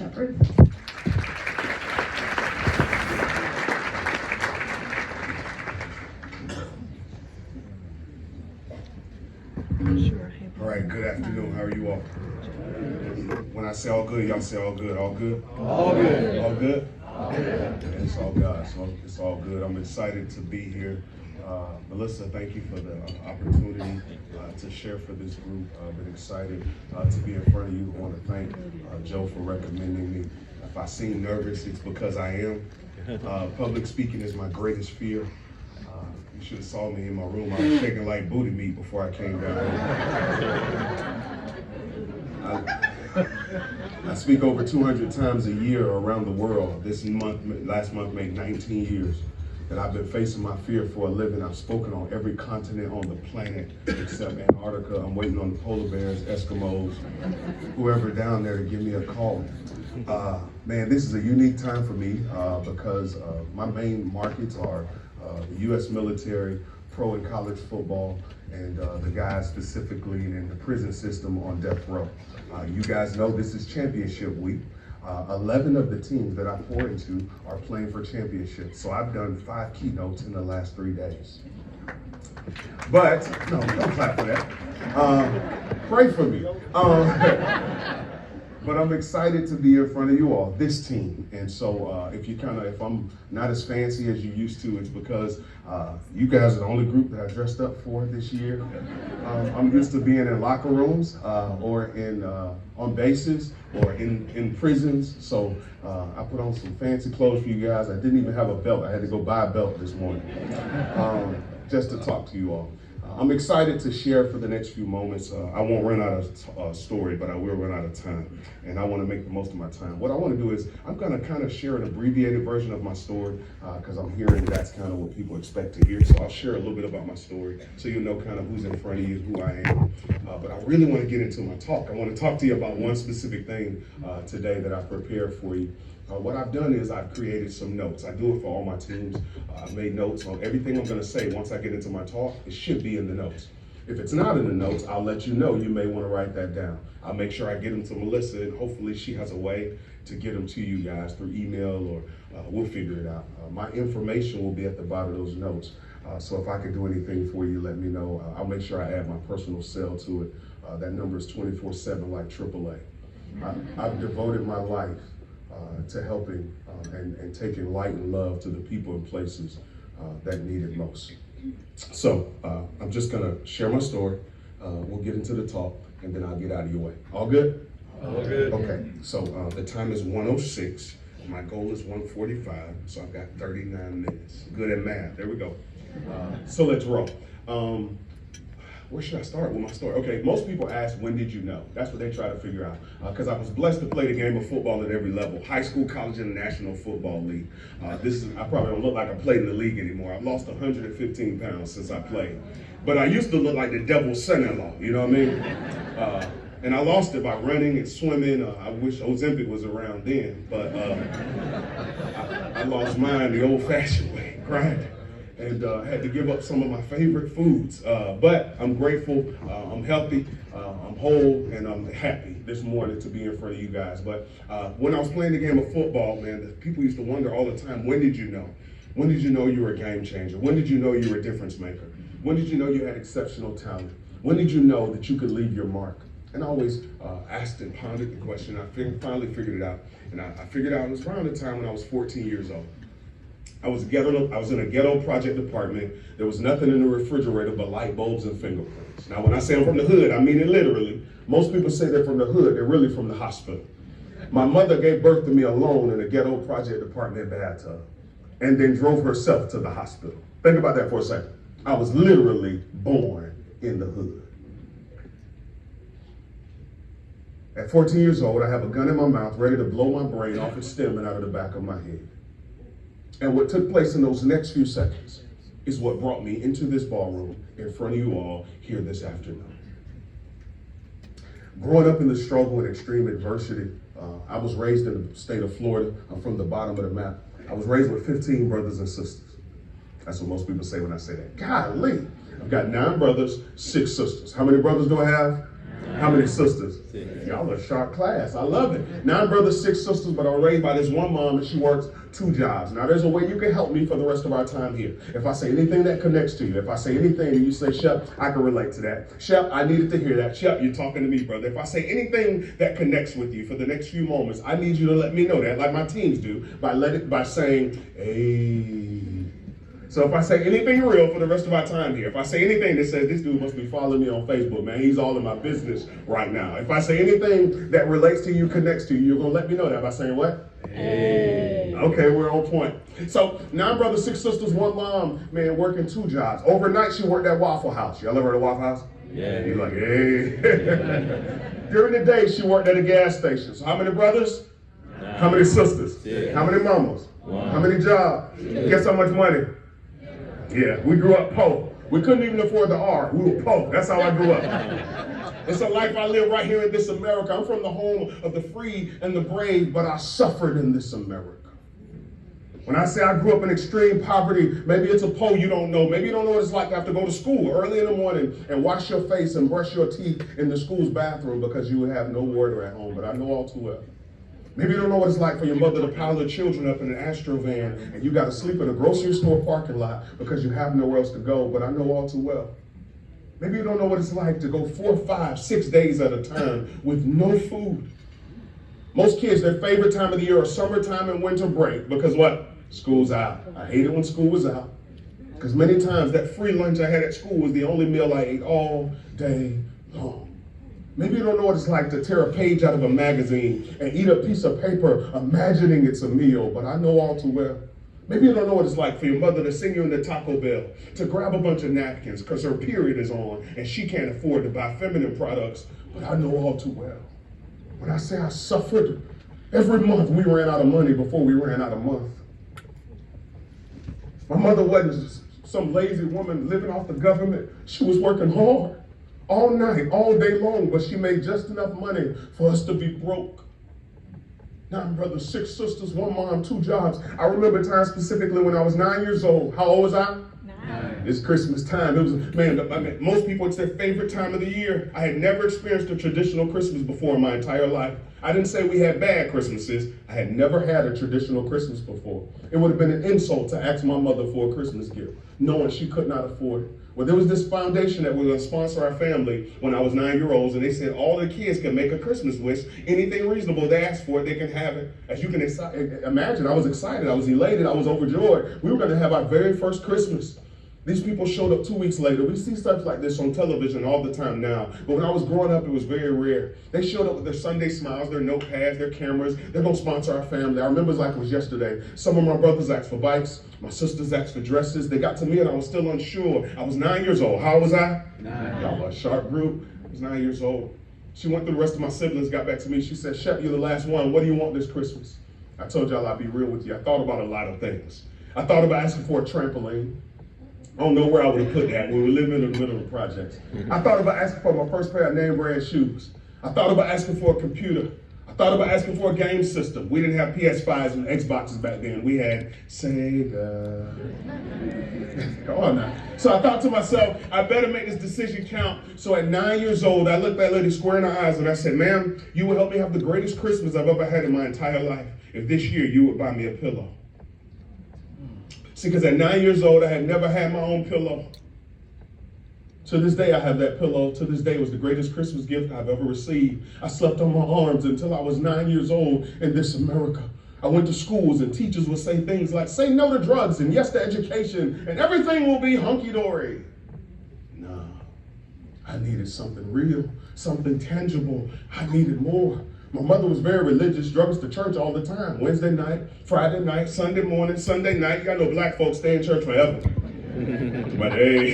Shepherd. All right, good afternoon. How are you all? When I say all good, y'all say all good. All good? All good. All good? It's all God. So it's all good. I'm excited to be here. Melissa, thank you for the opportunity to share for this group. I've been excited to be in front of you. I want to thank Joe for recommending me. If I seem nervous, it's because I am. Public speaking is my greatest fear. You should have saw me in my room. I was shaking like booty meat before I came down here. I speak over 200 times a year around the world. Last month made 19 years that I've been facing my fear for a living. I've spoken on every continent on the planet except Antarctica. I'm waiting on the polar bears, Eskimos, whoever down there to give me a call. Man, this is a unique time for me because my main markets are the U.S. military, pro and college football, and the guys specifically in the prison system on death row. You guys know this is championship week. 11 of the teams that I pour into are playing for championships. So I've done 5 keynotes in the last 3 days. But, no, don't clap for that. Pray for me. But I'm excited to be in front of you all, this team. And so if I'm not as fancy as you used to, it's because you guys are the only group that I dressed up for this year. I'm used to being in locker rooms or on bases or in prisons. So I put on some fancy clothes for you guys. I didn't even have a belt. I had to go buy a belt this morning just to talk to you all. I'm excited to share for the next few moments. I won't run out of story, but I will run out of time. And I want to make the most of my time. What I want to do is I'm going to kind of share an abbreviated version of my story because I'm hearing that's kind of what people expect to hear. So I'll share a little bit about my story so you'll know kind of who's in front of you, who I am. But I really want to get into my talk. I want to talk to you about one specific thing today that I prepared for you. What I've done is I've created some notes. I do it for all my teams. I've made notes on everything I'm going to say. Once I get into my talk, it should be in the notes. If it's not in the notes, I'll let you know. You may want to write that down. I'll make sure I get them to Melissa, and hopefully she has a way to get them to you guys through email, or we'll figure it out. My information will be at the bottom of those notes. So if I can do anything for you, let me know. I'll make sure I add my personal cell to it. That number is 24/7 like AAA. I've devoted my life to helping and taking light and love to the people and places that need it most. So I'm just gonna share my story. We'll get into the talk, and then I'll get out of your way. All good? All good. Okay, so the time is 1:06. My goal is 1:45, so I've got 39 minutes. Good at math, there we go. So let's roll. Where should I start with my story? Okay, most people ask, when did you know? That's what they try to figure out. Because I was blessed to play the game of football at every level, high school, college, and the National Football League. I probably don't look like I played in the league anymore. I've lost 115 pounds since I played. But I used to look like the devil's son-in-law, you know what I mean? And I lost it by running and swimming. I wish Ozempic was around then, but I lost mine the old-fashioned way, grinding. And had to give up some of my favorite foods. But I'm grateful, I'm healthy, I'm whole, and I'm happy this morning to be in front of you guys. But when I was playing the game of football, man, the people used to wonder all the time, when did you know? When did you know you were a game changer? When did you know you were a difference maker? When did you know you had exceptional talent? When did you know that you could leave your mark? And I always asked and pondered the question. I finally figured it out. And I figured out it was around the time when I was 14 years old. I was in a ghetto project department. There was nothing in the refrigerator but light bulbs and fingerprints. Now, when I say I'm from the hood, I mean it literally. Most people say they're from the hood, they're really from the hospital. My mother gave birth to me alone in a ghetto project department bathtub and then drove herself to the hospital. Think about that for a second. I was literally born in the hood. At 14 years old, I have a gun in my mouth, ready to blow my brain off its stem and out of the back of my head. And what took place in those next few seconds is what brought me into this ballroom in front of you all here this afternoon. Growing up in the struggle and extreme adversity, I was raised in the state of Florida. I'm from the bottom of the map. I was raised with 15 brothers and sisters. That's what most people say when I say that. Golly, I've got 9 brothers, 6 sisters. How many brothers do I have? How many sisters? Y'all a sharp class. I love it. 9 brothers, 6 sisters, but I was raised by this one mom and she works 2 jobs. Now there's a way you can help me for the rest of our time here. If I say anything that connects to you, if I say anything and you say, Shep, I can relate to that. Shep, I needed to hear that. Shep, you're talking to me, brother. If I say anything that connects with you for the next few moments, I need you to let me know that, like my teams do, by saying, hey. So if I say anything real for the rest of our time here, if I say anything that says this dude must be following me on Facebook, man, he's all in my business right now. If I say anything that relates to you, connects to you, you're going to let me know that by saying what? Hey. Okay, we're on point. So 9 brothers, 6 sisters, 1 mom, man, working 2 jobs. Overnight, she worked at Waffle House. Y'all ever heard of Waffle House? Yeah. You're like, hey. During the day, she worked at a gas station. So how many brothers? 9. How many sisters? 6. How many mamas? 1. How many jobs? 2. Guess how much money? Yeah, we grew up poor. We couldn't even afford the R. We were poor. That's how I grew up. It's a life I live right here in this America. I'm from the home of the free and the brave, but I suffered in this America. When I say I grew up in extreme poverty, maybe it's a poll you don't know. Maybe you don't know what it's like to have to go to school early in the morning and wash your face and brush your teeth in the school's bathroom because you would have no water at home, but I know all too well. Maybe you don't know what it's like for your mother to pile her children up in an Astro van and you got to sleep in a grocery store parking lot because you have nowhere else to go, but I know all too well. Maybe you don't know what it's like to go 4, 5, 6 days at a time with no food. Most kids, their favorite time of the year are summertime and winter break because what? School's out. I hated when school was out because many times that free lunch I had at school was the only meal I ate all day long. Maybe you don't know what it's like to tear a page out of a magazine and eat a piece of paper imagining it's a meal, but I know all too well. Maybe you don't know what it's like for your mother to send you into Taco Bell to grab a bunch of napkins because her period is on and she can't afford to buy feminine products, but I know all too well. When I say I suffered, every month we ran out of money before we ran out of month. My mother wasn't some lazy woman living off the government. She was working hard. All night, all day long, but she made just enough money for us to be broke. 9 brothers, 6 sisters, 1 mom, 2 jobs. I remember times specifically when I was 9 years old. How old was I? 9. It's Christmas time. It was, man, most people, it's their favorite time of the year. I had never experienced a traditional Christmas before in my entire life. I didn't say we had bad Christmases. I had never had a traditional Christmas before. It would have been an insult to ask my mother for a Christmas gift, knowing she could not afford it. Well, there was this foundation that was going to sponsor our family when I was 9-year-olds, and they said all the kids can make a Christmas wish. Anything reasonable they ask for it, they can have it. As you can imagine, I was excited, I was elated, I was overjoyed. We were going to have our very first Christmas. These people showed up 2 weeks later. We see stuff like this on television all the time now. But when I was growing up, it was very rare. They showed up with their Sunday smiles, their notepads, their cameras. They're going to sponsor our family. I remember it's like it was yesterday. Some of my brothers asked for bikes. My sisters asked for dresses. They got to me and I was still unsure. I was 9 years old. How old was I? 9. Y'all a sharp group. I was 9 years old. She went through the rest of my siblings, got back to me. She said, Shep, you're the last one. What do you want this Christmas? I told y'all I'd be real with you. I thought about a lot of things. I thought about asking for a trampoline. I don't know where I would have put that when we were living in the middle of the projects. I thought about asking for my first pair of name brand shoes. I thought about asking for a computer. I thought about asking for a game system. We didn't have PS5s and Xboxes back then. We had Sega. Come on now. So I thought to myself, I better make this decision count. So at 9 years old, I looked that lady square in the eyes and I said, ma'am, you will help me have the greatest Christmas I've ever had in my entire life if this year you would buy me a pillow. See, because at 9 years old, I had never had my own pillow. To this day, I have that pillow. To this day, it was the greatest Christmas gift I've ever received. I slept on my arms until I was 9 years old in this America. I went to schools and teachers would say things like, say no to drugs and yes to education and everything will be hunky-dory. No, I needed something real, something tangible. I needed more. My mother was very religious, drove us to church all the time. Wednesday night, Friday night, Sunday morning, Sunday night. Y'all know black folks stay in church forever. But hey.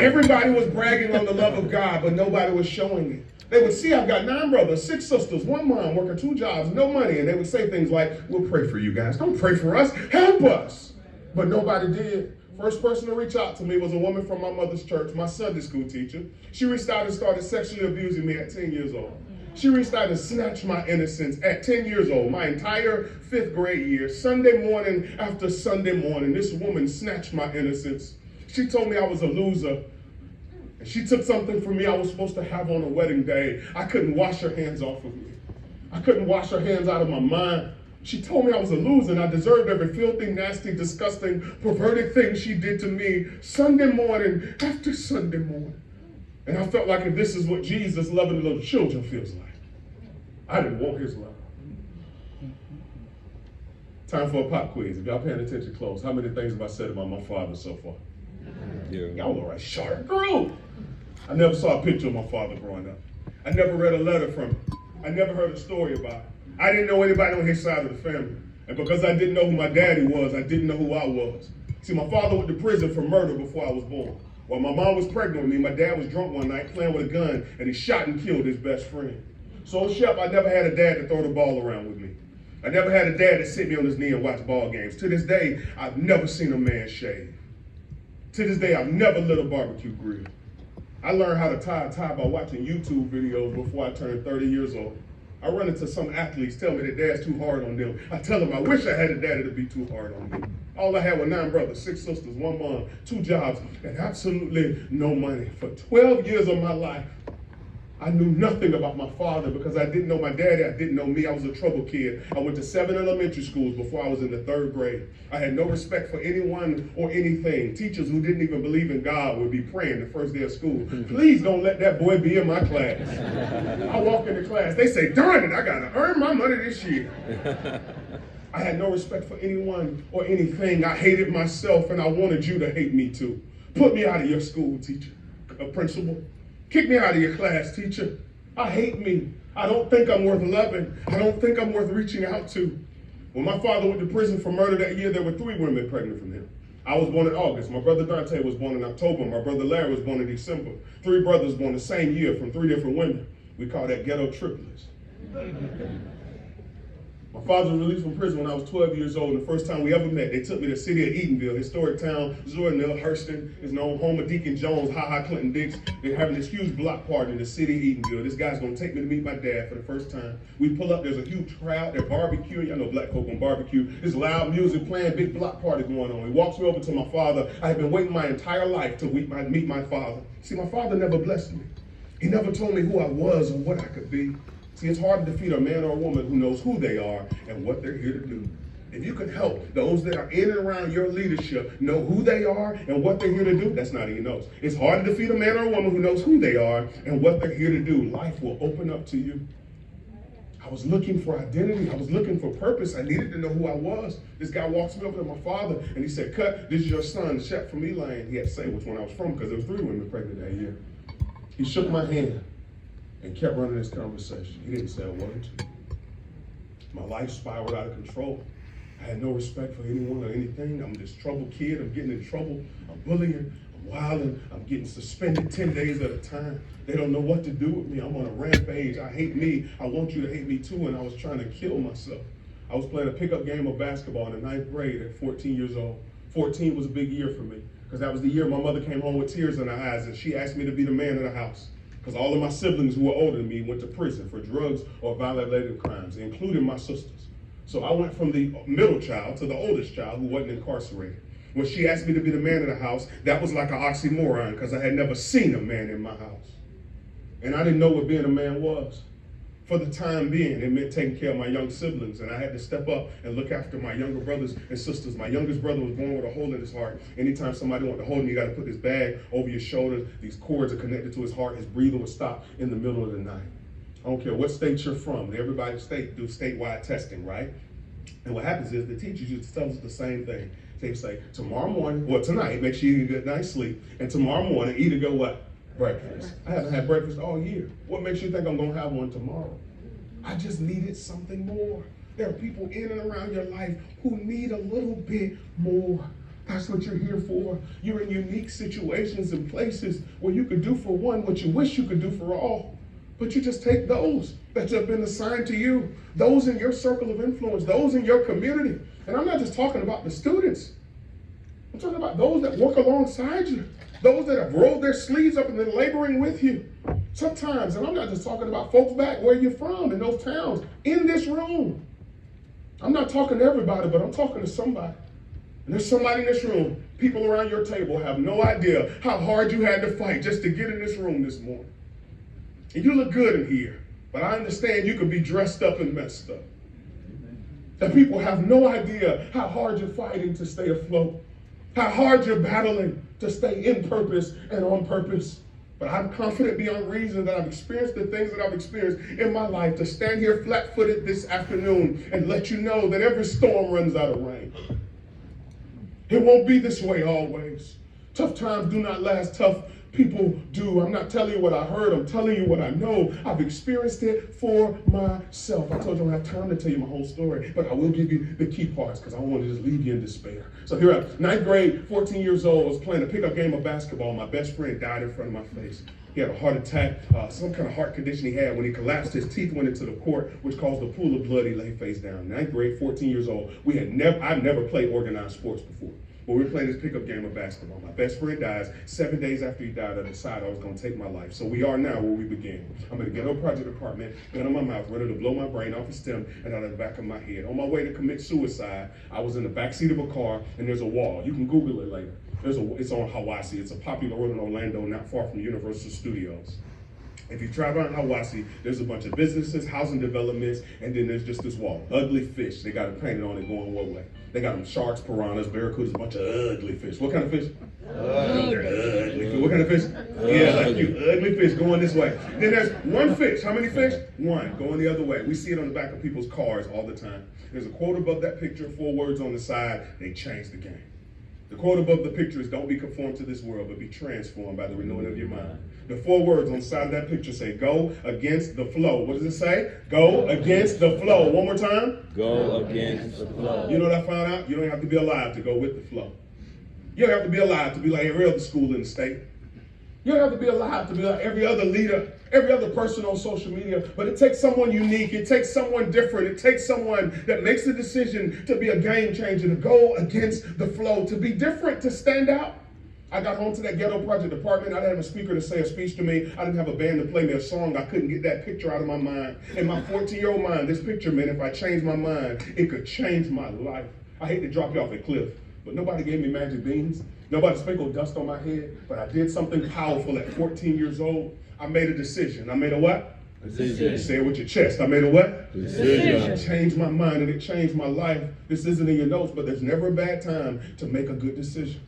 Everybody was bragging on the love of God, but nobody was showing it. They would see I've got 9 brothers, 6 sisters, 1 mom, working 2 jobs, no money. And they would say things like, we'll pray for you guys. Don't pray for us, help us. But nobody did. First person to reach out to me was a woman from my mother's church, my Sunday school teacher. She reached out and started sexually abusing me at 10 years old. She reached out and snatched my innocence at 10 years old, my entire 5th grade year. Sunday morning after Sunday morning, this woman snatched my innocence. She told me I was a loser. And she took something from me I was supposed to have on a wedding day. I couldn't wash her hands off of me. I couldn't wash her hands out of my mind. She told me I was a loser and I deserved every filthy, nasty, disgusting, perverted thing she did to me Sunday morning after Sunday morning. And I felt like if this is what Jesus loving little children feels like, I didn't want his love. Time for a pop quiz. If y'all paying attention close, how many things have I said about my father so far? Yeah. Y'all all right, sharp group. I never saw a picture of my father growing up. I never read a letter from him. I never heard a story about him. I didn't know anybody on his side of the family. And because I didn't know who my daddy was, I didn't know who I was. See, my father went to prison for murder before I was born. While my mom was pregnant with me, my dad was drunk one night playing with a gun, and he shot and killed his best friend. So, Shep, I never had a dad to throw the ball around with me. I never had a dad to sit me on his knee and watch ball games. To this day, I've never seen a man shave. To this day, I've never lit a barbecue grill. I learned how to tie a tie by watching YouTube videos before I turned 30 years old. I run into some athletes tell me that dad's too hard on them. I tell them I wish I had a daddy to be too hard on me. All I had were 9 brothers, 6 sisters, 1 mom, 2 jobs, and absolutely no money. For 12 years of my life, I knew nothing about my father because I didn't know my daddy, I didn't know me. I was a trouble kid. I went to 7 elementary schools before I was in the 3rd grade. I had no respect for anyone or anything. Teachers who didn't even believe in God would be praying the first day of school. Please don't let that boy be in my class. I walk into class, they say, darn it, I gotta earn my money this year. I had no respect for anyone or anything. I hated myself and I wanted you to hate me too. Put me out of your school, teacher, principal. Kick me out of your class, teacher. I hate me. I don't think I'm worth loving. I don't think I'm worth reaching out to. When my father went to prison for murder that year, there were 3 women pregnant from him. I was born in August. My brother Dante was born in October. My brother Larry was born in December. 3 brothers born the same year from 3 different women. We call that ghetto triplets. My father was released from prison when I was 12 years old, and the first time we ever met, they took me to the city of Eatonville, historic town. Zorinil, Hurston is known, home of Deacon Jones, Clinton Dix. They're having this huge block party in the city of Eatonville. This guy's gonna take me to meet my dad for the first time. We pull up, there's a huge crowd, they're barbecuing. Y'all know black folk on barbecue. There's loud music playing, big block party going on. He walks me over to my father. I have been waiting my entire life to meet my father. See, my father never blessed me. He never told me who I was or what I could be. See, it's hard to defeat a man or a woman who knows who they are and what they're here to do. If you can help those that are in and around your leadership know who they are and what they're here to do, that's not even knows. It's hard to defeat a man or a woman who knows who they are and what they're here to do. Life will open up to you. I was looking for identity. I was looking for purpose. I needed to know who I was. This guy walks me over to my father and he said, "Cut, this is your son, Shep from Elaine." He had to say which one I was from because there was 3 women pregnant that year. He shook my hand and kept running this conversation. He didn't say a word to me. My life spiraled out of control. I had no respect for anyone or anything. I'm this troubled kid. I'm getting in trouble. I'm bullying. I'm wilding. I'm getting suspended 10 days at a time. They don't know what to do with me. I'm on a rampage. I hate me. I want you to hate me too. And I was trying to kill myself. I was playing a pickup game of basketball in the 9th grade at 14 years old. 14 was a big year for me because that was the year my mother came home with tears in her eyes and she asked me to be the man of the house. Because all of my siblings who were older than me went to prison for drugs or violent crimes, including my sisters. So I went from the middle child to the oldest child who wasn't incarcerated. When she asked me to be the man of the house, that was like an oxymoron because I had never seen a man in my house. And I didn't know what being a man was. For the time being, it meant taking care of my young siblings, and I had to step up and look after my younger brothers and sisters. My youngest brother was born with a hole in his heart. Anytime somebody wanted to hold him, you got to put this bag over your shoulder. These cords are connected to his heart. His breathing would stop in the middle of the night. I don't care what state you're from. Everybody state do statewide testing, right? And what happens is the teachers used to tell us the same thing. They say, tomorrow morning, or tonight, make sure you get a good night's sleep, and tomorrow morning, eat or go what? Breakfast. I haven't had breakfast all year. What makes you think I'm gonna have one tomorrow? I just needed something more. There are people in and around your life who need a little bit more. That's what you're here for. You're in unique situations and places where you could do for one what you wish you could do for all. But you just take those that have been assigned to you, those in your circle of influence, those in your community. And I'm not just talking about the students. I'm talking about those that work alongside you, those that have rolled their sleeves up and been laboring with you. Sometimes, and I'm not just talking about folks back where you're from in those towns, in this room. I'm not talking to everybody, but I'm talking to somebody. And there's somebody in this room, people around your table have no idea how hard you had to fight just to get in this room this morning. And you look good in here, but I understand you could be dressed up and messed up. And people have no idea how hard you're fighting to stay afloat, how hard you're battling to stay in purpose and on purpose. But I'm confident beyond reason that I've experienced the things that I've experienced in my life to stand here flat-footed this afternoon and let you know that every storm runs out of rain. It won't be this way always. Tough times do not last. Tough people do. I'm not telling you what I heard. I'm telling you what I know. I've experienced it for myself. I told you I don't have time to tell you my whole story, but I will give you the key parts because I don't want to just leave you in despair. So here I'm, ninth grade, 14 years old, I was playing a pickup game of basketball. My best friend died in front of my face. He had a heart attack, some kind of heart condition he had. When he collapsed, his teeth went into the court, which caused a pool of blood. He lay face down. Ninth grade, 14 years old. I'd never played organized sports before. But we were playing this pickup game of basketball. My best friend dies. 7 days after he died, I decided I was going to take my life. So we are now where we began. I'm in the ghetto project apartment, gun in my mouth, ready to blow my brain off the stem and out of the back of my head. On my way to commit suicide, I was in the backseat of a car, and there's a wall. You can Google it later. It's on Hiwassee. It's a popular road in Orlando, not far from Universal Studios. If you drive around Hiwassee, there's a bunch of businesses, housing developments, and then there's just this wall. Ugly fish. They got it painted on it going one way. They got them sharks, piranhas, barracudas, a bunch of ugly fish. What kind of fish? Ugly. What kind of fish? Yeah, like you. Ugly fish going this way. Then there's one fish. How many fish? One. Going the other way. We see it on the back of people's cars all the time. There's a quote above that picture, 4 words on the side. They changed the game. The quote above the picture is, don't be conformed to this world, but be transformed by the renewing of your mind. The 4 words on the side of that picture say, go against the flow. What does it say? Go against the flow. One more time. Go against the flow. You know what I found out? You don't have to be alive to go with the flow. You don't have to be alive to be like every other school in the state. You don't have to be alive to be like every other leader, every other person on social media, but it takes someone unique, it takes someone different, it takes someone that makes the decision to be a game changer, to go against the flow, to be different, to stand out. I got home to that ghetto project apartment. I didn't have a speaker to say a speech to me. I didn't have a band to play me a song. I couldn't get that picture out of my mind. In my 14-year-old mind, this picture meant if I changed my mind, it could change my life. I hate to drop you off a cliff, but nobody gave me magic beans. Nobody sprinkled dust on my head, but I did something powerful at 14 years old. I made a decision. I made a what? Decision. Say it with your chest. I made a what? Decision. It changed my mind and it changed my life. This isn't in your notes, but there's never a bad time to make a good decision.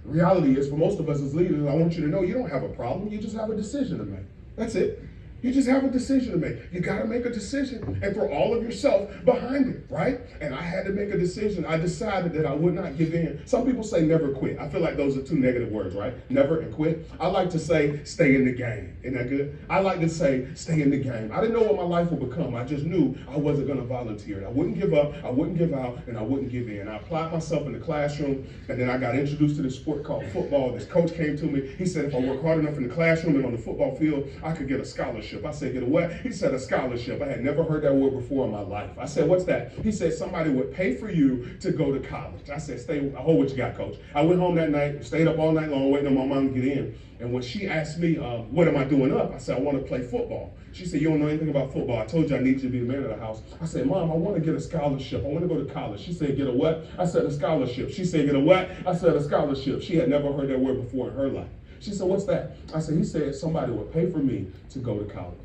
The reality is, for most of us as leaders, I want you to know you don't have a problem. You just have a decision to make. That's it. You just have a decision to make. You got to make a decision and throw all of yourself behind it, right? And I had to make a decision. I decided that I would not give in. Some people say never quit. I feel like those are 2 negative words, right? Never and quit. I like to say stay in the game. Isn't that good? I like to say stay in the game. I didn't know what my life would become. I just knew I wasn't going to volunteer. I wouldn't give up, I wouldn't give out, and I wouldn't give in. I applied myself in the classroom, and then I got introduced to this sport called football. This coach came to me. He said if I work hard enough in the classroom and on the football field, I could get a scholarship. I said, get a what? He said a scholarship. I had never heard that word before in my life. I said, what's that? He said somebody would pay for you to go to college. I said, hold what you got, coach. I went home that night, stayed up all night long, waiting on my mom to get in. And when she asked me, what am I doing up? I said, I want to play football. She said, you don't know anything about football. I told you I need you to be the man of the house. I said, Mom, I want to get a scholarship. I want to go to college. She said, get a what? I said, a scholarship. She said, get a what? I said, a scholarship. She had never heard that word before in her life. She said, what's that? I said, he said somebody would pay for me to go to college.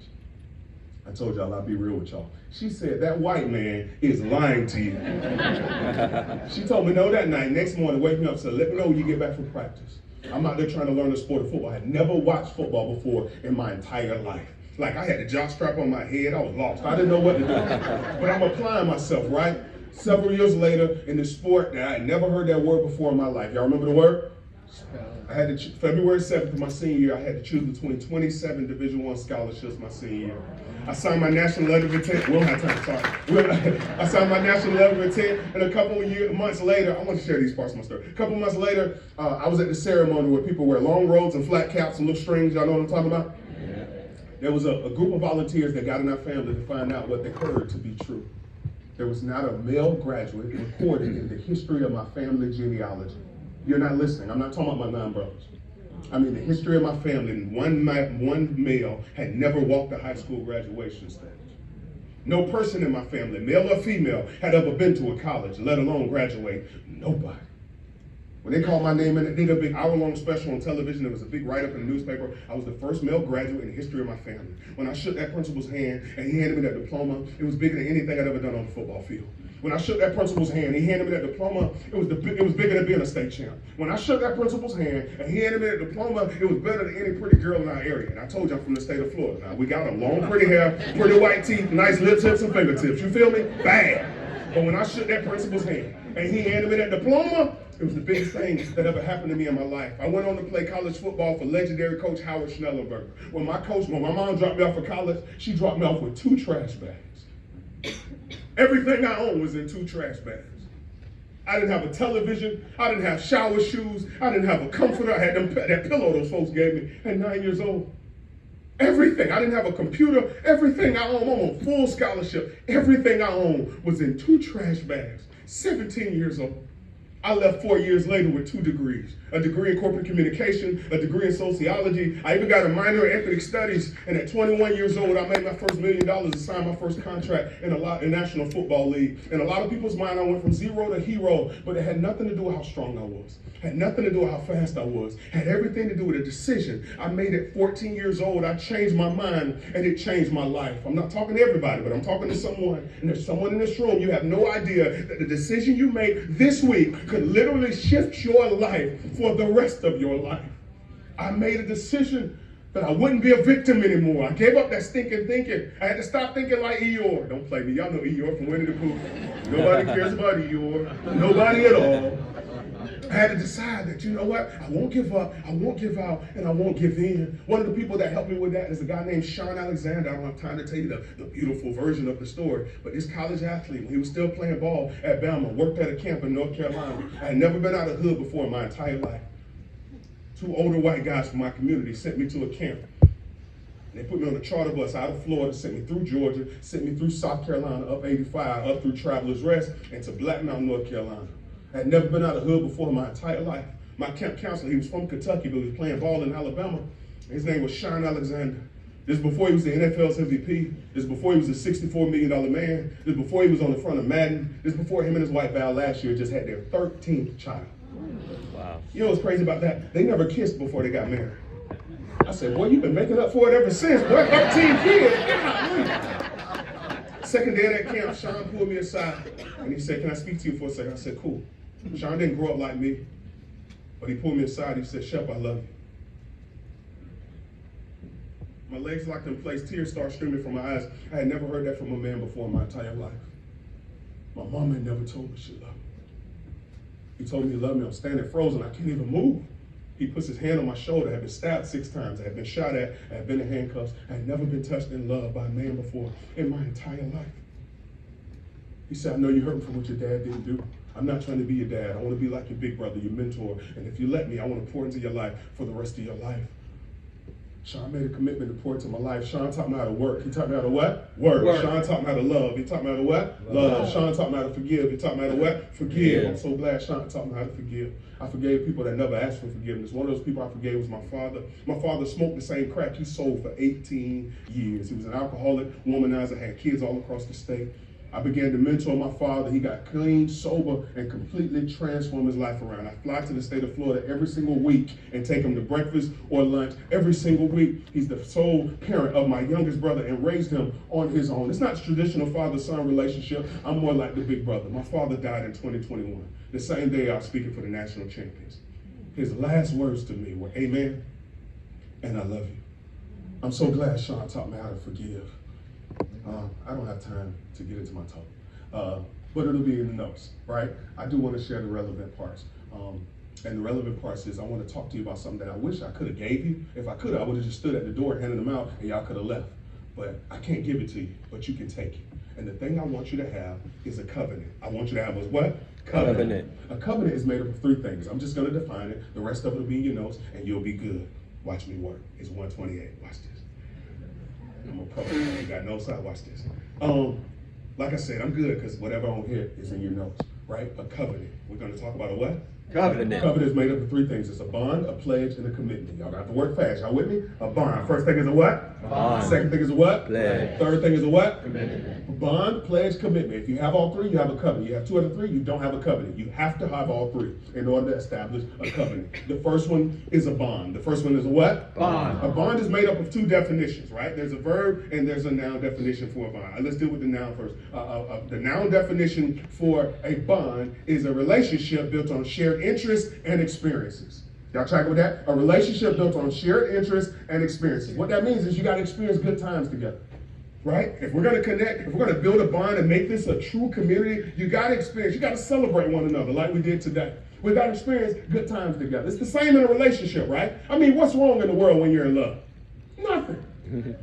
I told y'all I'd be real with y'all. She said, that white man is lying to you. She told me no that night. Next morning, wake me up and said, let me know when you get back from practice. I'm out there trying to learn the sport of football. I had never watched football before in my entire life. Like, I had a jock strap on my head. I was lost. I didn't know what to do. But I'm applying myself, right? Several years later in this sport that I had never heard that word before in my life. Y'all remember the word? I had to February 7th of my senior year, I had to choose between 27 Division I scholarships my senior year. I signed my national letter of intent. We don't have time, sorry. I signed my national letter of intent, and a couple of months later, I want to share these parts of my story. A couple months later, I was at the ceremony where people wear long robes and flat caps and little strings. Y'all know what I'm talking about? Yeah. There was a group of volunteers that got in our family to find out what they heard to be true. There was not a male graduate recorded in the history of my family genealogy. You're not listening. I'm not talking about my 9 brothers. I mean, the history of my family, one male had never walked the high school graduation stage. No person in my family, male or female, had ever been to a college, let alone graduate. Nobody. When they called my name and they did a big hour-long special on television, there was a big write-up in the newspaper. I was the first male graduate in the history of my family. When I shook that principal's hand and he handed me that diploma, it was bigger than anything I'd ever done on the football field. When I shook that principal's hand, he handed me that diploma, it was bigger than being a state champ. When I shook that principal's hand and he handed me that diploma, it was better than any pretty girl in our area. And I told you I'm from the state of Florida. Now, we got them long, pretty hair, pretty white teeth, nice lip tips and fingertips. You feel me? Bad. But when I shook that principal's hand and he handed me that diploma, it was the biggest thing that ever happened to me in my life. I went on to play college football for legendary coach Howard Schnellenberger. When my mom dropped me off for college, she dropped me off with 2 trash bags. Everything I owned was in 2 trash bags. I didn't have a television. I didn't have shower shoes. I didn't have a comforter. I had that pillow those folks gave me at 9 years old. Everything. I didn't have a computer. Everything I owned, I'm on full scholarship. Everything I owned was in 2 trash bags. 17 years old. I left 4 years later with 2 degrees. A degree in corporate communication, a degree in sociology. I even got a minor in ethnic studies. And at 21 years old, I made my first $1 million and signed my first contract in a National Football League. In a lot of people's mind, I went from zero to hero, but it had nothing to do with how strong I was. Had nothing to do with how fast I was. Had everything to do with a decision I made at 14 years old. I changed my mind and it changed my life. I'm not talking to everybody, but I'm talking to someone. And there's someone in this room, you have no idea that the decision you make this week could literally shift your life for the rest of your life. I made a decision that I wouldn't be a victim anymore. I gave up that stinking thinking. I had to stop thinking like Eeyore. Don't play me. Y'all know Eeyore from Winnie the Pooh. Nobody cares about Eeyore. Nobody at all. I had to decide that, you know what? I won't give up, I won't give out, and I won't give in. One of the people that helped me with that is a guy named Sean Alexander. I don't have time to tell you the beautiful version of the story, but this college athlete, when he was still playing ball at Bama, worked at a camp in North Carolina. I had never been out of the hood before in my entire life. 2 older white guys from my community sent me to a camp. They put me on a charter bus out of Florida, sent me through Georgia, sent me through South Carolina, up 85, up through Travelers Rest, and to Black Mountain, North Carolina. I had never been out of the hood before in my entire life. My camp counselor, he was from Kentucky, but he was playing ball in Alabama. His name was Sean Alexander. This is before he was the NFL's MVP. This is before he was a $64 million man. This is before he was on the front of Madden. This is before him and his wife Val last year just had their 13th child. Wow. You know what's crazy about that? They never kissed before they got married. I said, boy, you've been making up for it ever since. Boy, 13 kids. Second day of that camp, Sean pulled me aside and he said, can I speak to you for a second? I said, cool. Sean didn't grow up like me, but he pulled me aside. He said, Shep, I love you. My legs locked in place, tears started streaming from my eyes. I had never heard that from a man before in my entire life. My mama had never told me she loved me. He told me he loved me. I'm standing frozen. I can't even move. He puts his hand on my shoulder. I had been stabbed 6 times. I had been shot at. I had been in handcuffs. I had never been touched in love by a man before in my entire life. He said, I know you hurt me for what your dad didn't do. I'm not trying to be your dad. I want to be like your big brother, your mentor. And if you let me, I want to pour into your life for the rest of your life. Sean made a commitment to pour into my life. Sean taught me how to work. He taught me how to what? Work. Sean taught me how to love. He taught me how to what? Love. Sean taught me how to forgive. He taught me how to what? Forgive. I'm so glad Sean taught me how to forgive. I forgave people that never asked for forgiveness. One of those people I forgave was my father. My father smoked the same crack he sold for 18 years. He was an alcoholic, womanizer, had kids all across the state. I began to mentor my father. He got clean, sober, and completely transformed his life around. I fly to the state of Florida every single week and take him to breakfast or lunch every single week. He's the sole parent of my youngest brother and raised him on his own. It's not a traditional father-son relationship. I'm more like the big brother. My father died in 2021, the same day I was speaking for the national champions. His last words to me were, amen, and I love you. I'm so glad Sean taught me how to forgive. I don't have time to get into my talk, but it'll be in the notes, right? I do want to share the relevant parts. And the relevant parts is I want to talk to you about something that I wish I could have gave you. If I could have, I would have just stood at the door and handed them out and y'all could have left. But I can't give it to you, but you can take it. And the thing I want you to have is a covenant. I want you to have a what? Covenant. A covenant is made up of 3 things. I'm just going to define it. The rest of it will be in your notes and you'll be good. Watch me work. It's 128. Watch this. I'm a pro. You got no side. Watch this. Like I said, I'm good because whatever on here is in your notes, right? A covenant. We're going to talk about a what? Covenant. Covenant is made up of three things. It's a bond, a pledge, and a commitment. Y'all got to work fast. Y'all with me? A bond. First thing is a what? Bond. Second thing is a what? Pledge. Third thing is a what? Commitment. Bond, pledge, commitment. If you have all three, you have a covenant. You have two out of three, you don't have a covenant. You have to have all three in order to establish a covenant. The first one is a bond. The first one is a what? Bond. A bond is made up of two definitions, right? There's a verb and there's a noun definition for a bond. Let's deal with the noun first. The noun definition for a bond is a relationship built on shared interests and experiences. Y'all track with that? A relationship built on shared interests and experiences. What that means is you got to experience good times together. Right? If we're going to connect, if we're going to build a bond and make this a true community, you got to experience, you got to celebrate one another like we did today. We got to experience good times together. It's the same in a relationship, right? I mean, what's wrong in the world when you're in love? Nothing.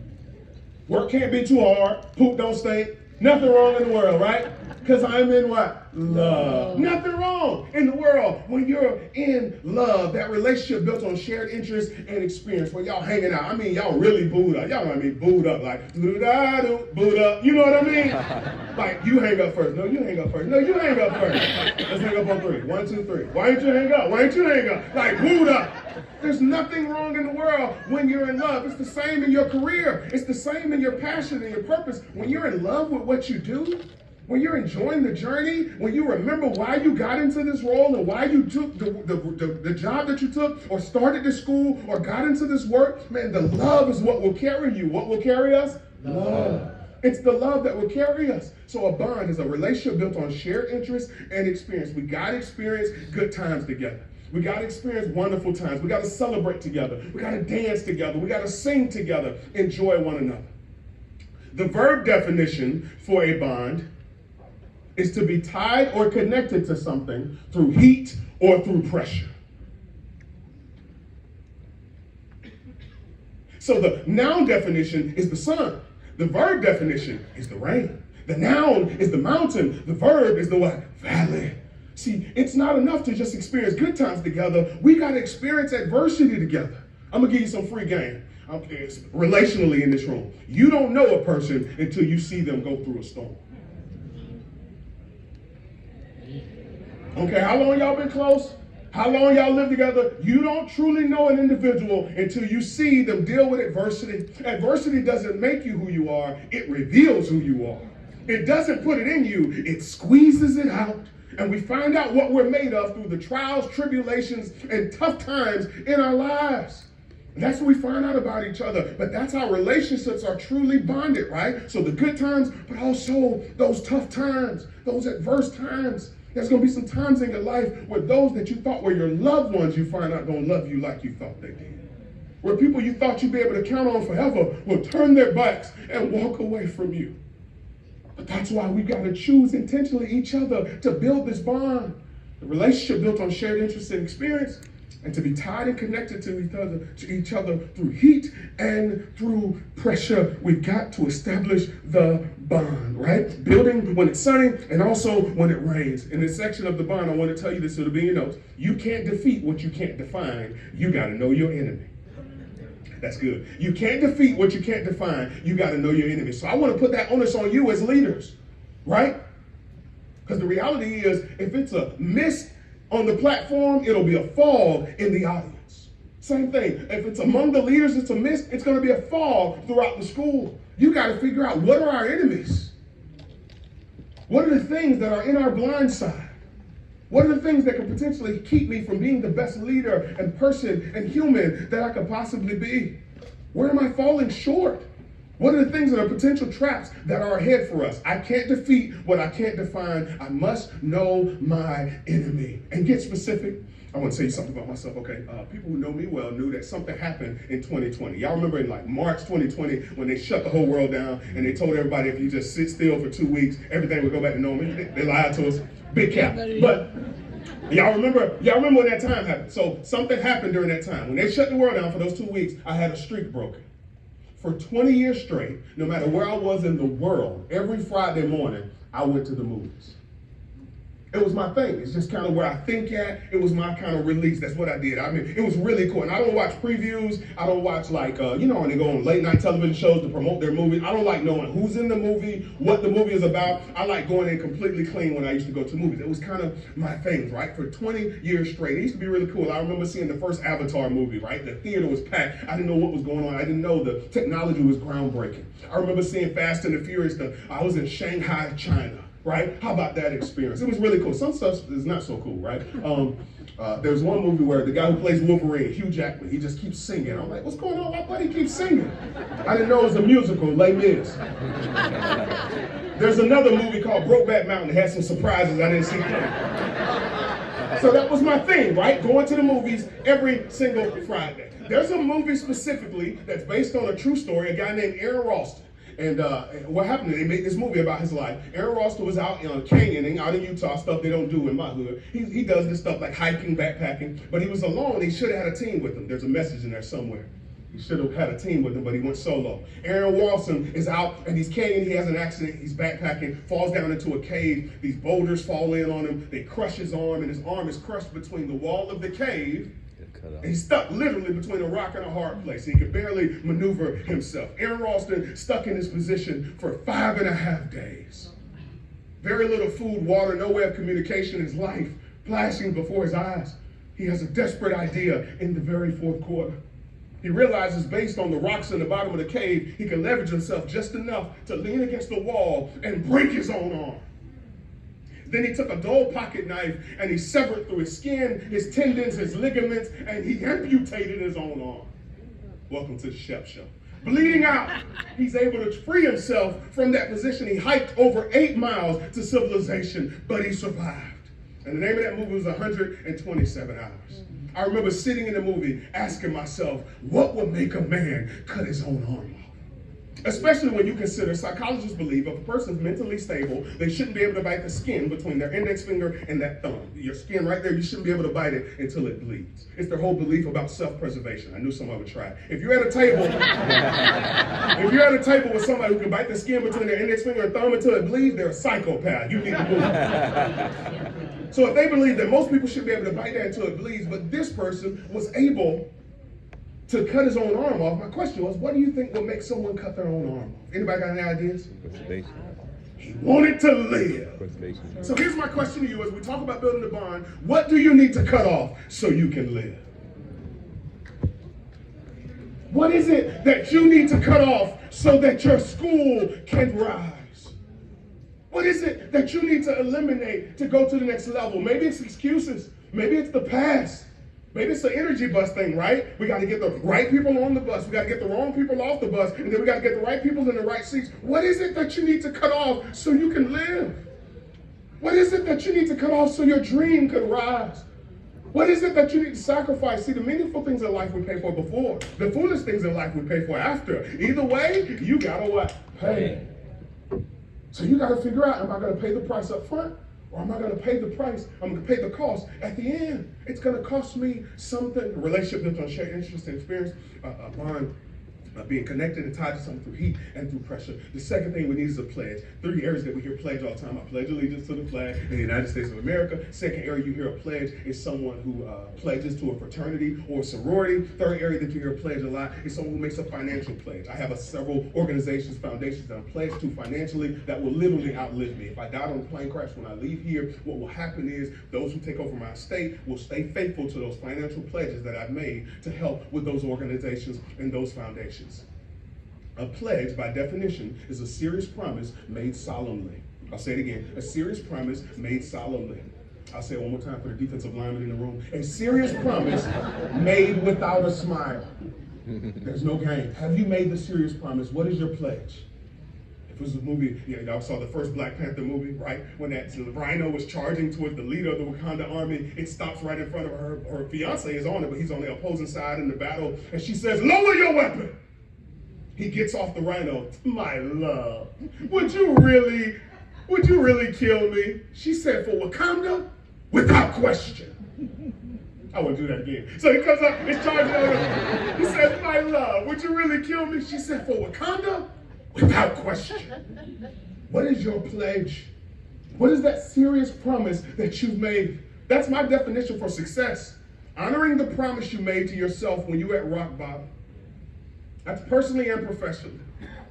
Work can't be too hard. Poop don't stink. Nothing wrong in the world, right? Because I'm in what? Love. Nothing wrong in the world when you're in love. That relationship built on shared interest and experience where y'all hanging out. I mean, y'all really booed up. Y'all know what I mean? Booed up like, doo-da-doo, booed up. You know what I mean? Like, you hang up first. No, you hang up first. No, you hang up first. Let's hang up on three. 1, 2, 3. Why ain't you hang up? Why ain't you hang up? Like, booed up. There's nothing wrong in the world when you're in love. It's the same in your career. It's the same in your passion and your purpose. When you're in love with what you do, when you're enjoying the journey, when you remember why you got into this role and why you took the job that you took or started this school or got into this work, man, the love is what will carry you. What will carry us? Love. It's the love that will carry us. So a bond is a relationship built on shared interests and experience. We got to experience good times together. We got to experience wonderful times. We got to celebrate together. We got to dance together. We got to sing together, enjoy one another. The verb definition for a bond is to be tied or connected to something through heat or through pressure. So the noun definition is the sun. The verb definition is the rain. The noun is the mountain. The verb is the what? Valley. See, it's not enough to just experience good times together. We got to experience adversity together. I'm going to give you some free game. Relationally in this room. You don't know a person until you see them go through a storm. Okay, how long y'all been close? How long y'all live together? You don't truly know an individual until you see them deal with adversity. Adversity doesn't make you who you are. It reveals who you are. It doesn't put it in you. It squeezes it out. And we find out what we're made of through the trials, tribulations, and tough times in our lives. And that's what we find out about each other. But that's how relationships are truly bonded, right? So the good times, but also those tough times, those adverse times. There's going to be some times in your life where those that you thought were your loved ones, you find out don't love you like you thought they did. Where people you thought you'd be able to count on forever will turn their backs and walk away from you. But that's why we got to choose intentionally each other to build this bond. The relationship built on shared interests and experience, and to be tied and connected to each other through heat and through pressure. We've got to establish the bond, right? Building when it's sunny and also when it rains. In this section of the bond, I want to tell you this, so it'll be in your notes. You can't defeat what you can't define. You got to know your enemy. That's good. You can't defeat what you can't define. You got to know your enemy. So I want to put that onus on you as leaders, right? Because the reality is, if it's a mist on the platform, it'll be a fog in the audience. Same thing. If it's among the leaders, it's a mist, it's going to be a fog throughout the school. You got to figure out, what are our enemies? What are the things that are in our blind side? What are the things that can potentially keep me from being the best leader and person and human that I could possibly be? Where am I falling short? What are the things that are potential traps that are ahead for us? I can't defeat what I can't define. I must know my enemy. And get specific. I want to tell you something about myself. Okay, people who know me well knew that something happened in 2020. Y'all remember in like March 2020 when they shut the whole world down and they told everybody if you just sit still for 2 weeks, everything would go back to normal. They lied to us. Big cap. But y'all remember when that time happened. So something happened during that time. When they shut the world down for those 2 weeks, I had a streak broken. For 20 years straight, no matter where I was in the world, every Friday morning, I went to the movies. It was my thing. It's just kind of where I think at. It was my kind of release. That's what I did. I mean, it was really cool. And I don't watch previews. I don't watch like, when they go on late night television shows to promote their movie. I don't like knowing who's in the movie, what the movie is about. I like going in completely clean when I used to go to movies. It was kind of my thing, right? For 20 years straight. It used to be really cool. I remember seeing the first Avatar movie, right? The theater was packed. I didn't know what was going on. I didn't know the technology was groundbreaking. I remember seeing Fast and the Furious. I was in Shanghai, China. Right? How about that experience? It was really cool. Some stuff is not so cool, right? There's one movie where the guy who plays Wolverine, Hugh Jackman, he just keeps singing. I'm like, what's going on? My buddy keeps singing. I didn't know it was a musical, Les Mis. There's another movie called Brokeback Mountain that has some surprises I didn't see coming. So that was my thing, right? Going to the movies every single Friday. There's a movie specifically that's based on a true story, a guy named Aaron Ralston. And what happened, they made this movie about his life. Aaron Ralston was out canyoning, out in Utah, stuff they don't do in my hood. He does this stuff like hiking, backpacking, but he was alone. He should have had a team with him. There's a message in there somewhere. He should have had a team with him, but he went solo. Aaron Ralston is out and he's canyoning. He has an accident. He's backpacking, falls down into a cave. These boulders fall in on him. They crush his arm, and his arm is crushed between the wall of the cave. And he's stuck literally between a rock and a hard place. He could barely maneuver himself. Aaron Ralston stuck in this position for 5.5 days. Very little food, water, no way of communication. His life flashing before his eyes. He has a desperate idea in the very fourth quarter. He realizes based on the rocks in the bottom of the cave, he can leverage himself just enough to lean against the wall and break his own arm. Then he took a dull pocket knife and he severed through his skin, his tendons, his ligaments, and he amputated his own arm. Welcome to the Chef Show. Bleeding out, he's able to free himself from that position. He hiked over 8 miles to civilization, but he survived. And the name of that movie was 127 Hours. I remember sitting in the movie asking myself, what would make a man cut his own arm off? Especially when you consider psychologists believe if a person's mentally stable, they shouldn't be able to bite the skin between their index finger and that thumb. Your skin right there, you shouldn't be able to bite it until it bleeds. It's their whole belief about self-preservation. I knew someone would try. If you're at a table, with somebody who can bite the skin between their index finger and thumb until it bleeds, they're a psychopath. You need to move. So if they believe that most people should be able to bite that until it bleeds, but this person was able to cut his own arm off, my question was, what do you think will make someone cut their own arm off? Anybody got any ideas? He wanted to live. So here's my question to you as we talk about building the bond. What do you need to cut off so you can live? What is it that you need to cut off so that your school can rise? What is it that you need to eliminate to go to the next level? Maybe it's excuses. Maybe it's the past. Maybe it's the energy bus thing, right? We got to get the right people on the bus. We got to get the wrong people off the bus. And then we got to get the right people in the right seats. What is it that you need to cut off so you can live? What is it that you need to cut off so your dream could rise? What is it that you need to sacrifice? See, the meaningful things in life we pay for before. The foolish things in life we pay for after. Either way, you got to what? Pay. So you got to figure out, am I going to pay the price up front? Or am I going to pay the price? I'm going to pay the cost at the end. It's going to cost me something. A relationship built on shared interest and experience, a bond, being connected and tied to something through heat and through pressure. The second thing we need is a pledge. 3 areas that we hear pledge all the time. I pledge allegiance to the flag in the United States of America. Second area you hear a pledge is someone who pledges to a fraternity or a sorority. Third area that you hear a pledge a lot is someone who makes a financial pledge. I have several organizations, foundations that I'm pledged to financially that will literally outlive me. If I die on a plane crash when I leave here, what will happen is those who take over my estate will stay faithful to those financial pledges that I've made to help with those organizations and those foundations. A pledge, by definition, is a serious promise made solemnly. I'll say it again. A serious promise made solemnly. I'll say it one more time for the defensive lineman in the room. A serious promise made without a smile. There's no game. Have you made the serious promise? What is your pledge? If it was a movie, y'all saw the first Black Panther movie, right? When that rhino was charging towards the leader of the Wakanda army, it stops right in front of her. Her fiance is on it, but he's on the opposing side in the battle. And she says, "Lower your weapon." He gets off the rhino. "My love, would you really kill me?" She said, "For Wakanda, without question." I won't do that again. So he comes up, it's charging on her. He says, "My love, would you really kill me?" She said, "For Wakanda, without question." What is your pledge What is that serious promise that you've made? That's my definition for success. Honoring the promise you made to yourself when you were at rock bottom. That's personally and professionally.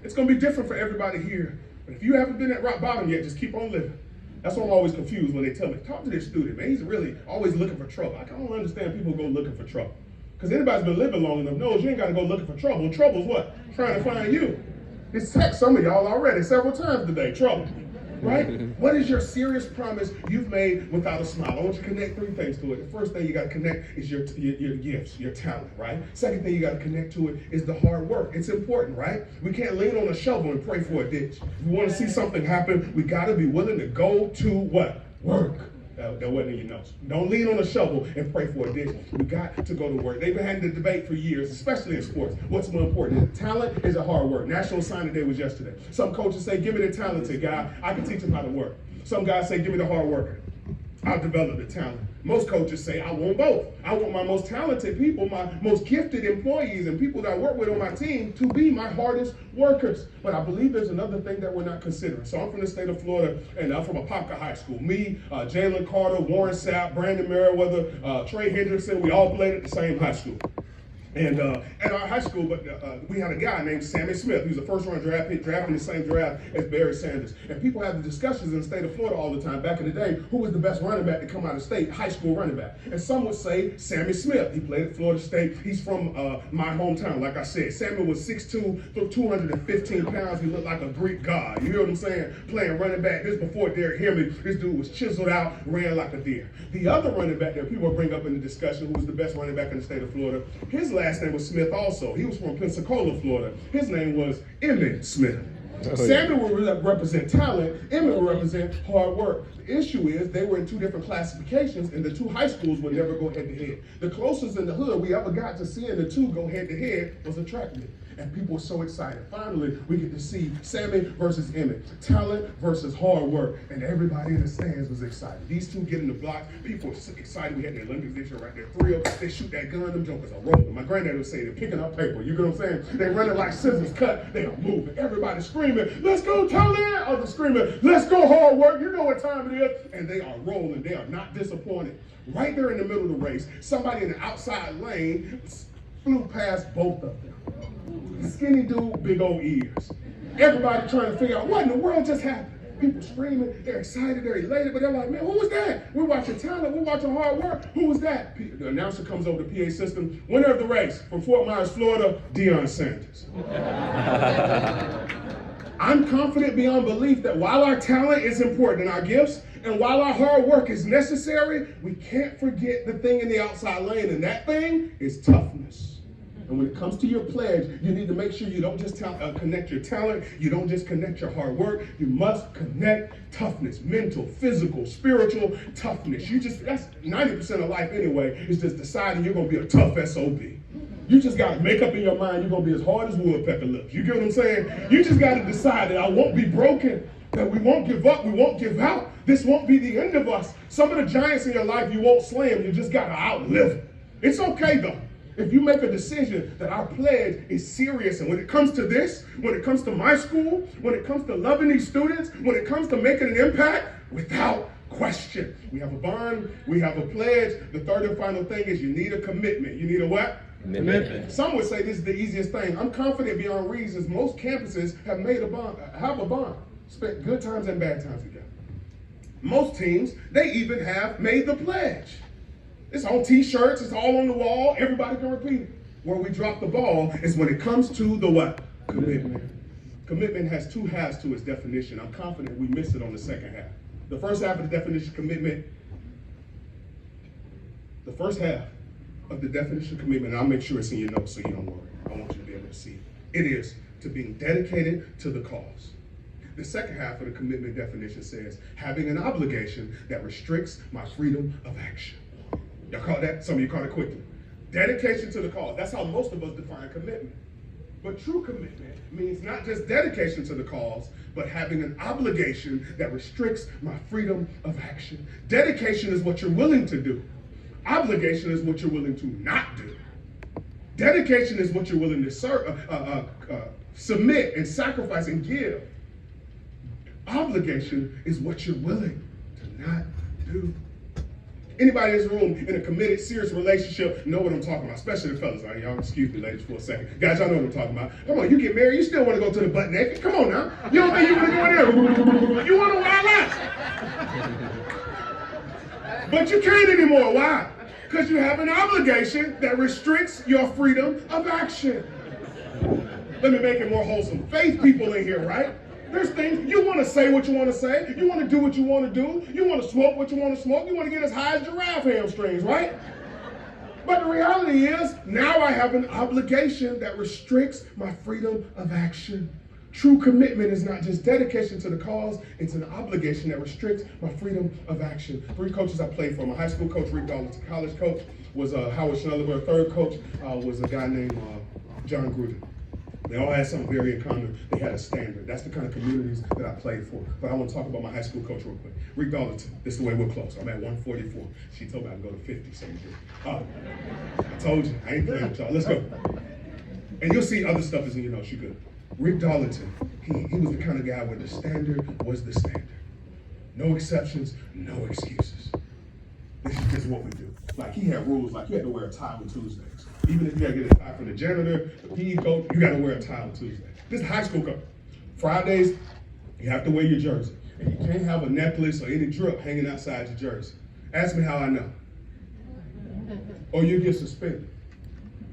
It's going to be different for everybody here. But if you haven't been at rock bottom yet, just keep on living. That's why I'm always confused when they tell me, talk to this student, man. He's really always looking for trouble. I don't understand people go looking for trouble. Because anybody's been living long enough knows you ain't got to go looking for trouble. Trouble's what? Trying to find you. It's text some of y'all already several times today. Trouble. Right? What is your serious promise you've made without a smile? I want you to connect 3 things to it. The first thing you got to connect is your gifts, your talent, right? Second thing you got to connect to it is the hard work. It's important, right? We can't lean on a shovel and pray for a ditch. If we want to see something happen, we got to be willing to go to what? Work. That wasn't in your notes. Don't lean on a shovel and pray for a ditch. We got to go to work. They've been having the debate for years, especially in sports. What's more important? Is it talent? Is it hard work? National Signing Day was yesterday. Some coaches say, give me the talented guy. I can teach him how to work. Some guys say, give me the hard worker. I'll develop the talent. Most coaches say, I want both. I want my most talented people, my most gifted employees and people that I work with on my team to be my hardest workers. But I believe there's another thing that we're not considering. So I'm from the state of Florida, and I'm from Apopka High School. Me, Jalen Carter, Warren Sapp, Brandon Merriweather, Trey Hendrickson, we all played at the same high school. And at our high school, we had a guy named Sammy Smith. He was a first-round draft pick, drafted in the same draft as Barry Sanders. And people have the discussions in the state of Florida all the time. Back in the day, who was the best running back to come out of state, high school running back? And some would say Sammy Smith. He played at Florida State. He's from my hometown, like I said. Sammy was 6'2", 215 pounds. He looked like a Greek god. You hear what I'm saying? Playing running back. This before Derrick Henry. This dude was chiseled out, ran like a deer. The other running back that people bring up in the discussion, who was the best running back in the state of Florida, his last name was Smith also. He was from Pensacola, Florida. His name was Emmitt Smith. Sammy would represent talent. Emmitt would represent hard work. The issue is they were in 2 different classifications, and the 2 high schools would never go head to head. The closest in the hood we ever got to seeing the 2 go head to head was a track meet. And people were so excited. Finally, we get to see Sammy versus Emmitt. Talent versus hard work. And everybody in the stands was excited. These 2 get in the block. People were so excited. We had the Olympics this year right there. Thrilled. They shoot that gun. Them jokers are rolling. My granddad would say they're picking up paper. You know what I'm saying? They running like scissors cut. They are moving. Everybody screaming, let's go talent! Others screaming, let's go hard work. You know what time it is. And they are rolling. They are not disappointed. Right there in the middle of the race, somebody in the outside lane flew past both of them. Skinny dude, big old ears. Everybody trying to figure out what in the world just happened. People screaming, they're excited, they're elated, but they're like, man, who was that? We're watching talent, we're watching hard work. Who was that? The announcer comes over the PA system. Winner of the race from Fort Myers, Florida, Deion Sanders. I'm confident beyond belief that while our talent is important and our gifts, and while our hard work is necessary, we can't forget the thing in the outside lane, and that thing is toughness. And when it comes to your pledge, you need to make sure you don't just connect your talent, you don't just connect your hard work, you must connect toughness, mental, physical, spiritual toughness. That's 90% of life anyway, is just deciding you're gonna be a tough SOB. You just gotta make up in your mind you're gonna be as hard as woodpecker lips. You get what I'm saying? You just gotta decide that I won't be broken, that we won't give up, we won't give out. This won't be the end of us. Some of the giants in your life you won't slay them, you just gotta outlive them. It's okay though. If you make a decision that our pledge is serious, and when it comes to this, when it comes to my school, when it comes to loving these students, when it comes to making an impact, without question. We have a bond, we have a pledge. The third and final thing is you need a commitment. You need a what? Commitment. Some would say this is the easiest thing. I'm confident beyond reasons most campuses have made a bond, spent good times and bad times together. Most teams, they even have made the pledge. It's on t-shirts, it's all on the wall, everybody can repeat it. Where we drop the ball is when it comes to the what? Commitment. Commitment has 2 halves to its definition. I'm confident we missed it on the second half. The first half of the definition of commitment, the first half of the definition of commitment, and I'll make sure it's in your notes so you don't worry. I want you to be able to see it. It is to being dedicated to the cause. The second half of the commitment definition says having an obligation that restricts my freedom of action. Y'all caught that? Some of you caught it quickly. Dedication to the cause. That's how most of us define commitment. But true commitment means not just dedication to the cause, but having an obligation that restricts my freedom of action. Dedication is what you're willing to do. Obligation is what you're willing to not do. Dedication is what you're willing to submit and sacrifice and give. Obligation is what you're willing to not do. Anybody in this room in a committed, serious relationship know what I'm talking about, especially the fellas. All right, y'all excuse me, ladies, for a second. Guys, y'all know what I'm talking about. Come on, you get married, you still want to go to the butt naked. Come on now. You don't think you want to go in there? You want to wild out. But you can't anymore. Why? Because you have an obligation that restricts your freedom of action. Let me make it more wholesome. Faith people in here, right? There's things, you want to say what you want to say. You want to do what you want to do. You want to smoke what you want to smoke. You want to get as high as giraffe hamstrings, right? But the reality is, now I have an obligation that restricts my freedom of action. True commitment is not just dedication to the cause, it's an obligation that restricts my freedom of action. 3 coaches I played for. My high school coach, Rick Darlington. College coach was Howard Schnellenberg. Third coach was a guy named John Gruden. They all had something very in common. They had a standard. That's the kind of communities that I played for. But I want to talk about my high school coach real quick. Rick Darlington. This is the way we're close. I'm at 144. She told me I can go to 50, so we do. I told you, I ain't playing with y'all. Let's go. And you'll see other stuff as in your notes. You good. Rick Darlington, he was the kind of guy where the standard was the standard. No exceptions, no excuses. This is just what we do. Like, he had rules, like you had to wear a tie on Tuesdays. Even if you had to get a tie from the janitor, the PE coach, you got to wear a tie on Tuesday. This is high school coach. Fridays, you have to wear your jersey. And you can't have a necklace or any drip hanging outside your jersey. Ask me how I know. Or you get suspended.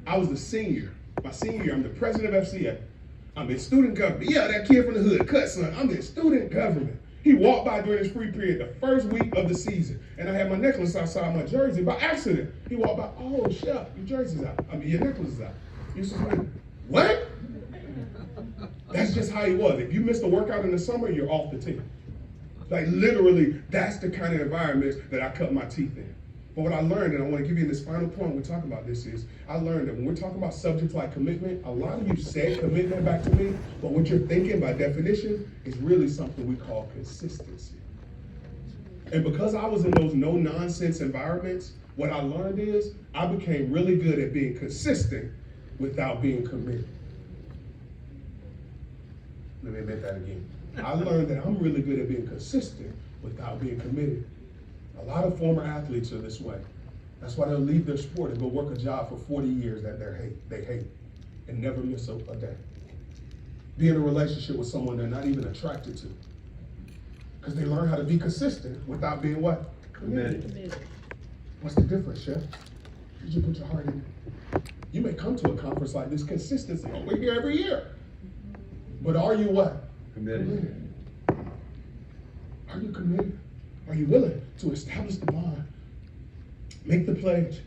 I was the senior. My senior year, I'm the president of FCA. I'm in student government. Yeah, that kid from the hood, cut son. I'm in student government. He walked by during his free period the first week of the season, and I had my necklace outside my jersey by accident. He walked by, oh, chef, your jersey's out. Your necklace is out. You suspended. What? That's just how he was. If you missed a workout in the summer, you're off the team. Like, literally, that's the kind of environments that I cut my teeth in. But what I learned, and I want to give you in this final point when we talk about this, is I learned that when we're talking about subjects like commitment, a lot of you said commitment back to me, but what you're thinking by definition is really something we call consistency. And because I was in those no-nonsense environments, what I learned is I became really good at being consistent without being committed. Let me admit that again. I learned that I'm really good at being consistent without being committed. A lot of former athletes are this way. That's why they'll leave their sport and go work a job for 40 years that they hate and never miss a day. Be in a relationship with someone they're not even attracted to. Because they learn how to be consistent without being what? Committed. What's the difference, Chef? Did you put your heart in it? You may come to a conference like this, consistency. Oh, we're here every year. But are you what? Committed. Are you committed? Are you willing to establish the bond, make the pledge,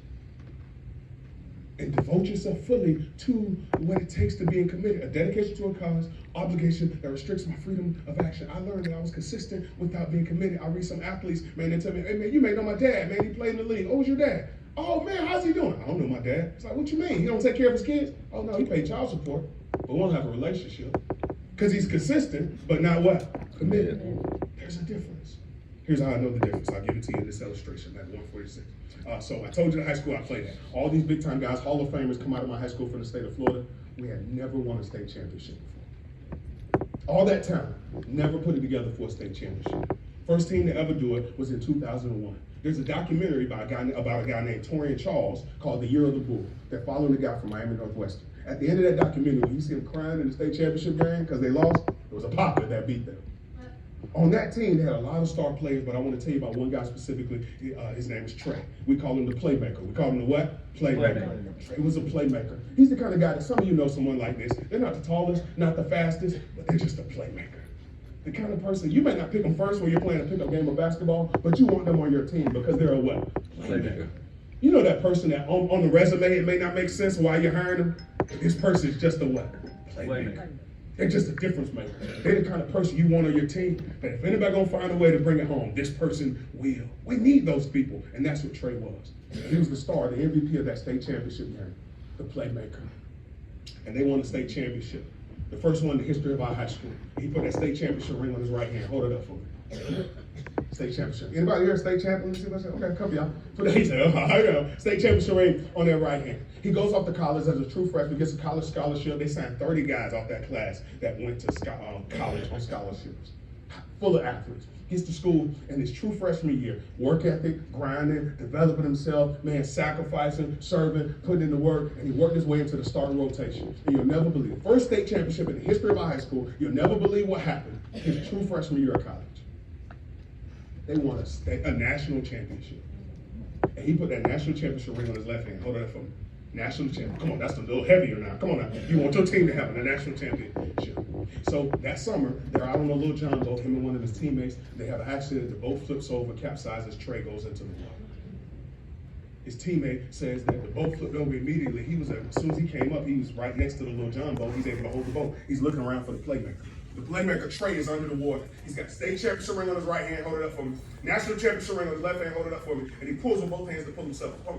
and devote yourself fully to what it takes to being committed? A dedication to a cause, obligation that restricts my freedom of action. I learned that I was consistent without being committed. I read some athletes, man, they tell me, hey man, you may know my dad, man, he played in the league. Oh, who's your dad? Oh man, how's he doing? I don't know my dad. It's like, what you mean? He don't take care of his kids? Oh no, he paid child support, but we don't have a relationship. Because he's consistent, but not what? Committed. There's a difference. Here's how I know the difference. I'll give it to you in this illustration at 146. So I told you the high school I played at. All these big time guys, Hall of Famers come out of my high school from the state of Florida. We had never won a state championship before. All that time, never put it together for a state championship. First team to ever do it was in 2001. There's a documentary about a guy named Torian Charles called The Year of the Bull that followed the guy from Miami Northwestern. At the end of that documentary, when you see him crying in the state championship game because they lost, it was a Papa that beat them. On that team, they had a lot of star players, but I want to tell you about one guy specifically. His name is Trey. We call him the playmaker. We call him the what? Playmaker. Trey was a playmaker. He's the kind of guy that some of you know someone like this. They're not the tallest, not the fastest, but they're just a playmaker. The kind of person, you may not pick them first when you're playing a pickup game of basketball, but you want them on your team because they're a what? Playmaker. You know that person that on the resume, it may not make sense why you're hiring them. This person is just a what? Playmaker. They're just a difference maker. They're the kind of person you want on your team that if anybody gonna find a way to bring it home, this person will. We need those people, and that's what Trey was. He was the star, the MVP of that state championship game, the playmaker. And they won the state championship. The first one in the history of our high school. He put that state championship ring on his right hand. Hold it up for me. State championship. Anybody here a state champion? Let me see what I said. Okay, come y'all. Put the state championship ring on their right hand. He goes off to college as a true freshman, gets a college scholarship. They signed 30 guys off that class that went to college on scholarships. full of athletes. Gets to school, and his true freshman year, work ethic, grinding, developing himself, man, sacrificing, serving, putting in the work, and he worked his way into the starting rotation. And you'll never believe it. First state championship in the history of our high school, you'll never believe what happened his true freshman year of college. They won a national championship. And he put that national championship ring on his left hand. Hold that for me. National champion. Come on, that's a little heavier now. Come on now. You want your team to have a national championship. So that summer, they're out on a little John boat, him and one of his teammates. They have an accident. The boat flips over, capsizes, Trey goes into the water. His teammate says that the boat flipped over immediately. As soon as he came up, he was right next to the little John boat. He's able to hold the boat. He's looking around for the playmaker. The playmaker, Trey, is under the water. He's got the state championship ring on his right hand, hold it up for me. National championship ring on his left hand, hold it up for me. And he pulls with both hands to pull himself up.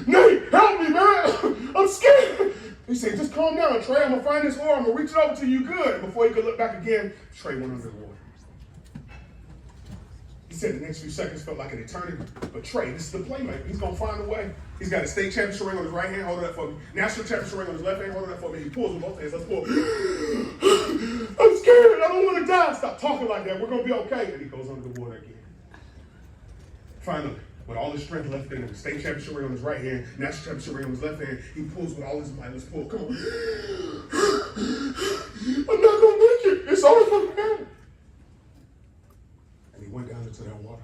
Nate, help me, man! I'm scared! He said, just calm down, Trey. I'm going to find this oar. I'm going to reach it over to you good. And before he could look back again, Trey went under the water. He said the next few seconds felt like an eternity. But Trey, this is the playmaker. He's going to find a way. He's got a state championship ring on his right hand, hold it up for me. National championship ring on his left hand, hold it up for me. He pulls with both hands. Let's pull. I'm scared. I don't want to die. Stop talking like that. We're going to be okay. And he goes under the water again. Finally, with all his strength left in him, state championship ring on his right hand, national championship ring on his left hand, he pulls with all his might. Let's pull. Come on. I'm not going to make it. It's always going to happen. And he went down into that water.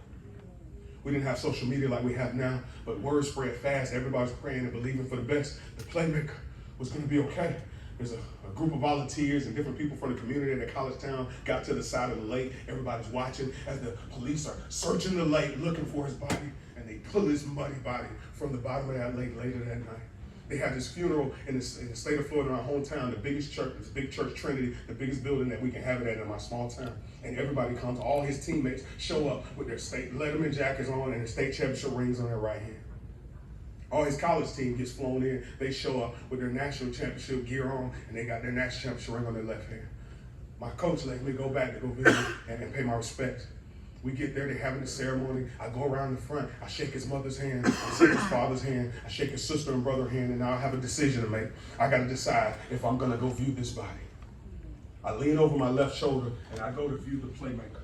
We didn't have social media like we have now, but word spread fast. Everybody's praying and believing for the best. The playmaker was going to be okay. There's a group of volunteers and different people from the community in the college town got to the side of the lake. Everybody's watching as the police are searching the lake looking for his body, and they pull his muddy body from the bottom of that lake later that night. They had this funeral in the state of Florida, in our hometown, the biggest church, this big church Trinity, the biggest building that we can have it at in my small town. And everybody comes, all his teammates show up with their state Letterman jackets on and their state championship rings on their right hand. All his college team gets flown in. They show up with their national championship gear on, and they got their national championship ring on their left hand. My coach let me go back to go visit and pay my respects. We get there, they're having the ceremony. I go around the front, I shake his mother's hand, I shake his father's hand, I shake his sister and brother's hand, and now I have a decision to make. I gotta decide if I'm gonna go view this body. I lean over my left shoulder and I go to view the playmaker.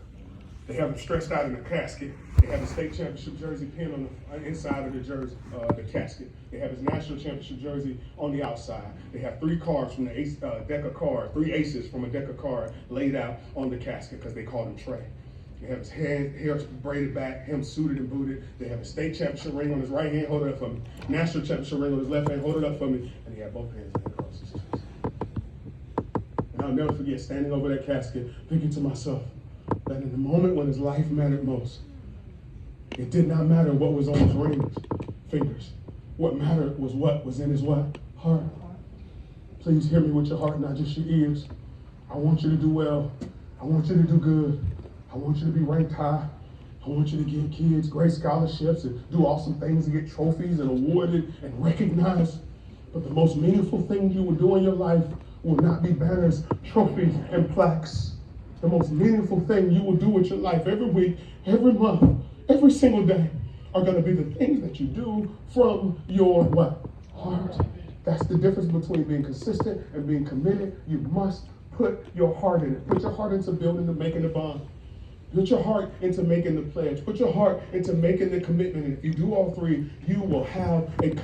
They have him stretched out in a casket. They have the state championship jersey pinned on the inside of the jersey, the casket. They have his national championship jersey on the outside. They have 3 cards from the deck of cards, 3 aces from a deck of cards laid out on the casket because they called him Trey. They have his hair braided back, him suited and booted. They have a state championship ring on his right hand, hold it up for me. National championship ring on his left hand, hold it up for me. And he had both hands across his chest. And I'll never forget standing over that casket, thinking to myself that in the moment when his life mattered most, it did not matter what was on his fingers. What mattered was what was in his what? Heart. Please hear me with your heart, not just your ears. I want you to do well. I want you to do good. I want you to be ranked high. I want you to give kids great scholarships and do awesome things and get trophies and awarded and recognized. But the most meaningful thing you will do in your life will not be banners, trophies, and plaques. The most meaningful thing you will do with your life every week, every month, every single day are going to be the things that you do from your what? Heart. That's the difference between being consistent and being committed. You must put your heart in it. Put your heart into building and making the bond. Put your heart into making the pledge. Put your heart into making the commitment. And if you do all 3, you will have a